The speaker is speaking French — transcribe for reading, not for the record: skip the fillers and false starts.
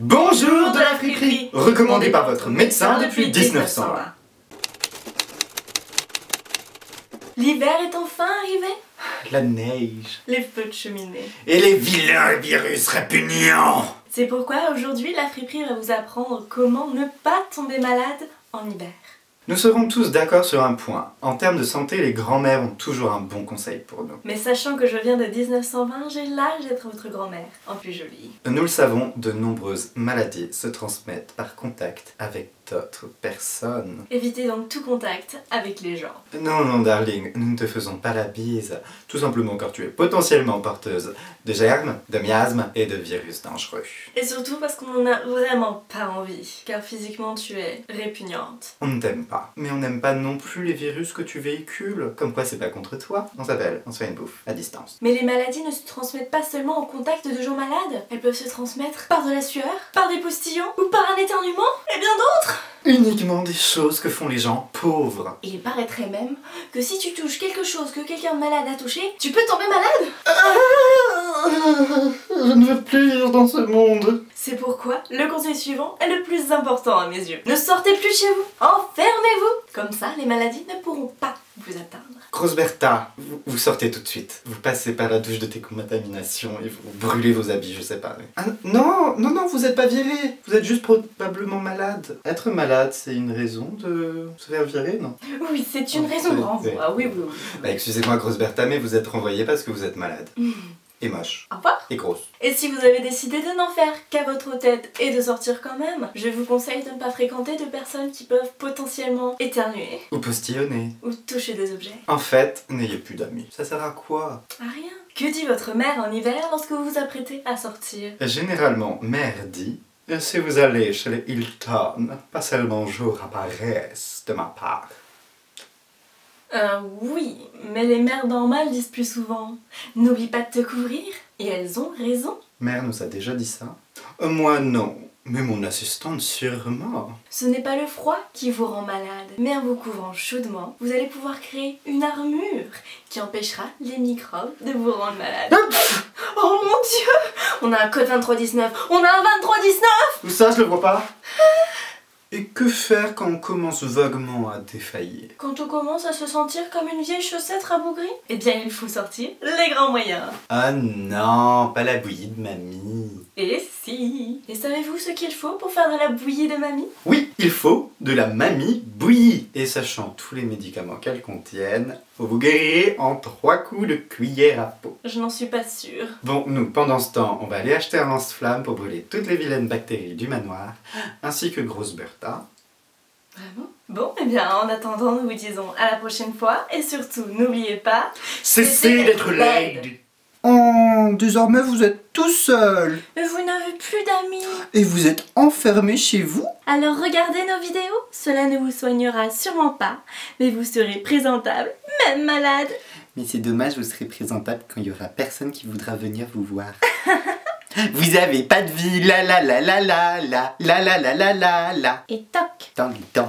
Bonjour de la friperie, recommandé par votre médecin depuis 1920. L'hiver est enfin arrivé. La neige. Les feux de cheminée. Et les vilains virus répugnants. C'est pourquoi aujourd'hui la friperie va vous apprendre comment ne pas tomber malade en hiver. Nous serons tous d'accord sur un point. En termes de santé, les grands-mères ont toujours un bon conseil pour nous. Mais sachant que je viens de 1920, j'ai l'âge d'être votre grand-mère, en plus jolie. Nous le savons, de nombreuses maladies se transmettent par contact avec d'autres personnes. Évitez donc tout contact avec les gens. Non, darling, nous ne te faisons pas la bise. Tout simplement car tu es potentiellement porteuse de germes, de miasmes et de virus dangereux. Et surtout parce qu'on n'en a vraiment pas envie, car physiquement tu es répugnante. On ne t'aime pas, mais on n'aime pas non plus les virus que tu véhicules. Comme quoi c'est pas contre toi. On s'appelle, on se fait une bouffe, à distance. Mais les maladies ne se transmettent pas seulement en contact de gens malades. Elles peuvent se transmettre par de la sueur, par des postillons ou par un éternuement, et bien d'autres. Uniquement des choses que font les gens pauvres. Et il paraîtrait même que si tu touches quelque chose que quelqu'un de malade a touché, tu peux tomber malade. Je ne veux plus vivre dans ce monde. C'est pourquoi le conseil suivant est le plus important à mes yeux. Ne sortez plus de chez vous, enfermez-vous. Comme ça, les maladies ne pourront pas vous atteindre. Grosse Bertha, vous sortez tout de suite. Vous passez par la douche de décontamination et vous brûlez vos habits, je sais pas. Ah, non, vous êtes pas viré. Vous êtes juste probablement malade. Être malade, c'est une raison de se faire virer, non? Oui, c'est une raison de renvoi. Oui. Bah, excusez-moi, Grosse Bertha, mais vous êtes renvoyée parce que vous êtes malade. Et moche. Au revoir. Et grosse. Et si vous avez décidé de n'en faire qu'à votre tête et de sortir quand même, je vous conseille de ne pas fréquenter de personnes qui peuvent potentiellement éternuer. Ou postillonner. Ou toucher des objets. En fait, n'ayez plus d'amis. Ça sert à quoi? À rien. Que dit votre mère en hiver lorsque vous vous apprêtez à sortir? Généralement, mère dit, si vous allez chez les Hilton, passez le bonjour à Paresse de ma part. Oui, mais les mères normales disent plus souvent « N'oublie pas de te couvrir » et elles ont raison. Mère nous a déjà dit ça? Moi non, mais mon assistante sûrement. Ce n'est pas le froid qui vous rend malade, mais en vous couvrant chaudement, vous allez pouvoir créer une armure qui empêchera les microbes de vous rendre malade. Oh mon Dieu! On a un code 2319! On a un 2319! Où ça, je le vois pas? Et que faire quand on commence vaguement à défaillir? Quand on commence à se sentir comme une vieille chaussette rabougrie, eh bien il faut sortir les grands moyens. Ah non, pas la bouillie de mamie. Et si! Et savez-vous ce qu'il faut pour faire de la bouillie de mamie? Oui, il faut de la mamie bouillie. Et sachant tous les médicaments qu'elle contiennent, faut vous guérir en 3 coups de cuillère à peau. Je n'en suis pas sûre. Bon, nous, pendant ce temps, on va aller acheter un lance-flamme pour brûler toutes les vilaines bactéries du manoir, ainsi que Grosse Bertha. Vraiment? Bon, eh bien, en attendant, nous vous disons à la prochaine fois, et surtout, n'oubliez pas... Cessez d'être laide! Oh, désormais vous êtes tout seul. Mais vous n'avez plus d'amis. Et vous êtes enfermé chez vous? Alors regardez nos vidéos, cela ne vous soignera sûrement pas, mais vous serez présentable, même malade. Mais c'est dommage, vous serez présentable quand il y aura personne qui voudra venir vous voir. Vous avez pas de vie, la la la la la la la la la la la la. Et toc. Dans le temps.